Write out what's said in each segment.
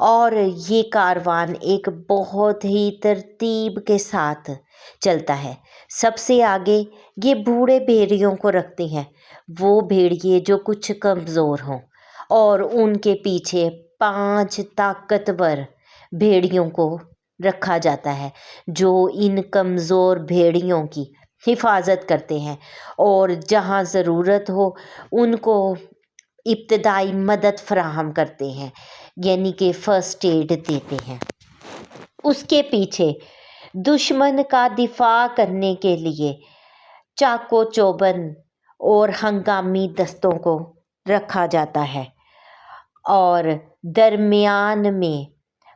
اور یہ کاروان ایک بہت ہی ترتیب کے ساتھ چلتا ہے۔ سب سے آگے یہ بوڑھے بھیڑیوں کو رکھتے ہیں، وہ بھیڑیے جو کچھ کمزور ہوں، اور ان کے پیچھے 5 طاقتور بھیڑیوں کو رکھا جاتا ہے جو ان کمزور بھیڑیوں کی حفاظت کرتے ہیں اور جہاں ضرورت ہو ان کو ابتدائی مدد فراہم کرتے ہیں، یعنی کہ فرسٹ ایڈ دیتے ہیں۔ اس کے پیچھے دشمن کا دفاع کرنے کے لیے چاقو چوبند اور ہنگامی دستوں کو رکھا جاتا ہے، اور درمیان میں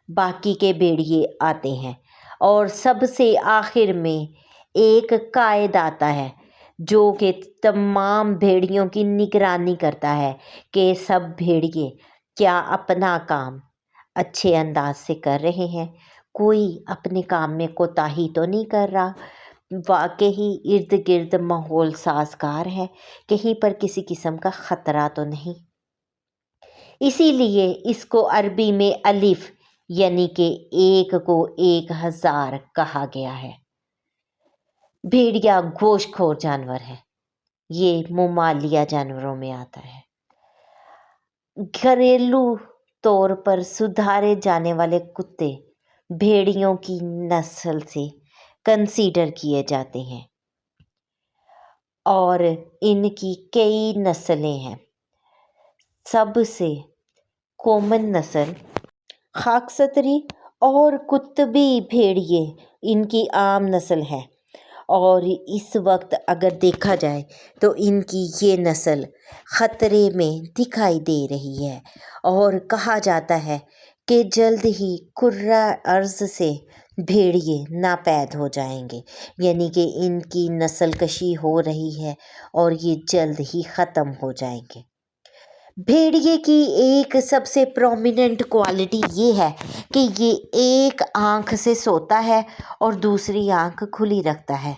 باقی کے بھیڑیے آتے ہیں، اور سب سے آخر میں ایک قائد آتا ہے جو کہ تمام بھیڑیوں کی نگرانی کرتا ہے کہ سب بھیڑیے کیا اپنا کام اچھے انداز سے کر رہے ہیں، کوئی اپنے کام میں کوتاہی تو نہیں کر رہا، واقعی ارد گرد ماحول سازگار ہے، کہیں پر کسی قسم کا خطرہ تو نہیں۔ اسی لیے اس کو عربی میں الف یعنی کہ 1 کو 1000 کہا گیا ہے۔ بھیڑیا گوشت خور جانور ہے، یہ ممالیہ جانوروں میں آتا ہے۔ گھریلو طور پر سدھارے جانے والے کتے بھیڑیوں کی نسل سے کنسیڈر کیے جاتے ہیں اور ان کی کئی نسلیں ہیں۔ سب سے کامن نسل خاکستری اور قطبی بھیڑیے ان کی عام نسل ہے، اور اس وقت اگر دیکھا جائے تو ان کی یہ نسل خطرے میں دکھائی دے رہی ہے، اور کہا جاتا ہے کہ جلد ہی کرۂ ارض سے بھیڑیے ناپید ہو جائیں گے، یعنی کہ ان کی نسل کشی ہو رہی ہے اور یہ جلد ہی ختم ہو جائیں گے۔ بھیڑیے کی ایک سب سے پرومیننٹ کوالٹی یہ ہے کہ یہ ایک آنکھ سے سوتا ہے اور دوسری آنکھ کھلی رکھتا ہے۔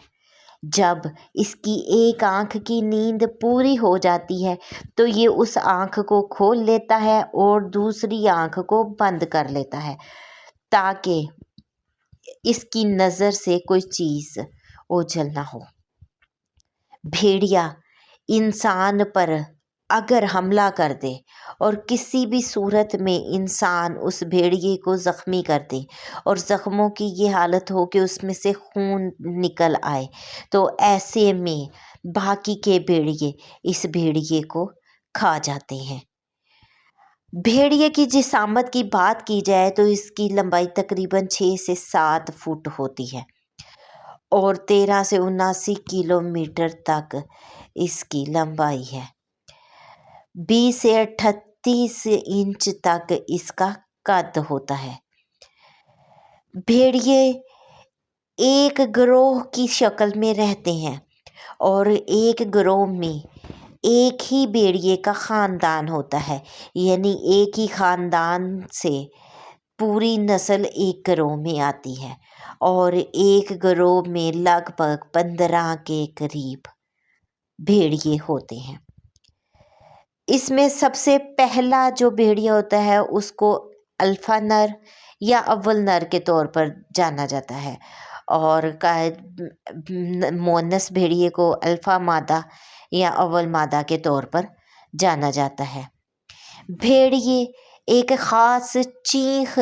جب اس کی ایک آنکھ کی نیند پوری ہو جاتی ہے تو یہ اس آنکھ کو کھول لیتا ہے اور دوسری آنکھ کو بند کر لیتا ہے تاکہ اس کی نظر سے کوئی چیز اوجھل نہ ہو۔ بھیڑیا انسان پر اگر حملہ کر دے اور کسی بھی صورت میں انسان اس بھیڑیے کو زخمی کر دے اور زخموں کی یہ حالت ہو کہ اس میں سے خون نکل آئے تو ایسے میں باقی کے بھیڑیے اس بھیڑیے کو کھا جاتے ہیں۔ بھیڑیے کی جسامت کی بات کی جائے تو اس کی لمبائی تقریباً 6 سے 7 فٹ ہوتی ہے اور 13 سے 79 کلومیٹر تک اس کی لمبائی ہے۔ 20 سے 38 انچ تک اس کا قد ہوتا ہے۔ بھیڑیے ایک گروہ کی شکل میں رہتے ہیں اور ایک گروہ میں ایک ہی بھیڑیے کا خاندان ہوتا ہے، یعنی ایک ہی خاندان سے پوری نسل ایک گروہ میں آتی ہے اور ایک گروہ میں لگ بھگ 15 کے قریب بھیڑیے ہوتے ہیں۔ اس میں سب سے پہلا جو بھیڑیا ہوتا ہے اس کو الفا نر یا اول نر کے طور پر جانا جاتا ہے، اور مونس بھیڑیے کو الفا مادہ یا اول مادہ کے طور پر جانا جاتا ہے۔ بھیڑیے ایک خاص چیخ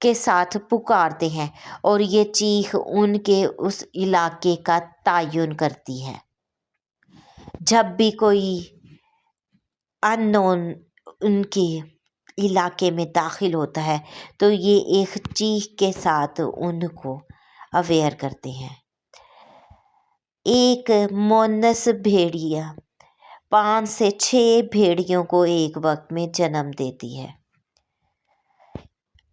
کے ساتھ پکارتے ہیں اور یہ چیخ ان کے اس علاقے کا تعین کرتی ہے۔ جب بھی کوئی ان نون ان کے علاقے میں داخل ہوتا ہے تو یہ ایک چیخ کے ساتھ ان کو اویئر کرتے ہیں۔ ایک مونس بھیڑیا 5 سے 6 بھیڑیوں کو ایک وقت میں جنم دیتی ہے۔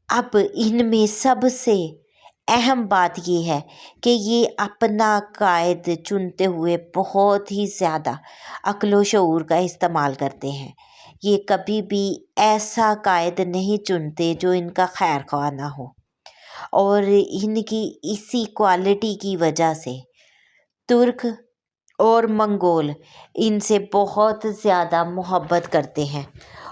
اب ان میں سب سے اہم بات یہ ہے کہ یہ اپنا قائد چنتے ہوئے بہت ہی زیادہ عقل و شعور کا استعمال کرتے ہیں۔ یہ کبھی بھی ایسا قائد نہیں چنتے جو ان کا خیر خواہ نہ ہو، اور ان کی اسی کوالٹی کی وجہ سے ترک اور منگول ان سے بہت زیادہ محبت کرتے ہیں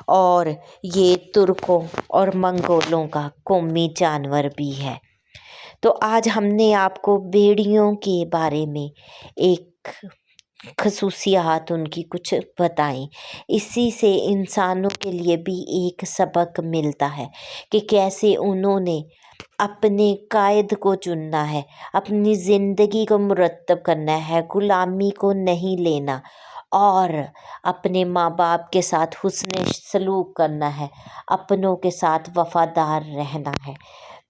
اور یہ ترکوں اور منگولوں کا قومی جانور بھی ہے۔ تو آج ہم نے آپ کو بھیڑیوں کے بارے میں ایک خصوصیات ان کی کچھ بتائیں۔ اسی سے انسانوں کے لیے بھی ایک سبق ملتا ہے کہ کیسے انہوں نے اپنے قائد کو چننا ہے، اپنی زندگی کو مرتب کرنا ہے، غلامی کو نہیں لینا اور اپنے ماں باپ کے ساتھ حسن سلوک کرنا ہے، اپنوں کے ساتھ وفادار رہنا ہے۔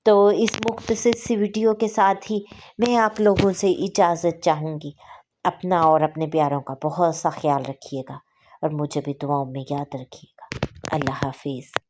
تو اس مختصر سی ویڈیو کے ساتھ ہی میں آپ لوگوں سے اجازت چاہوں گی۔ اپنا اور اپنے پیاروں کا بہت سا خیال رکھیے گا اور مجھے بھی دعاؤں میں یاد رکھیے گا۔ اللہ حافظ۔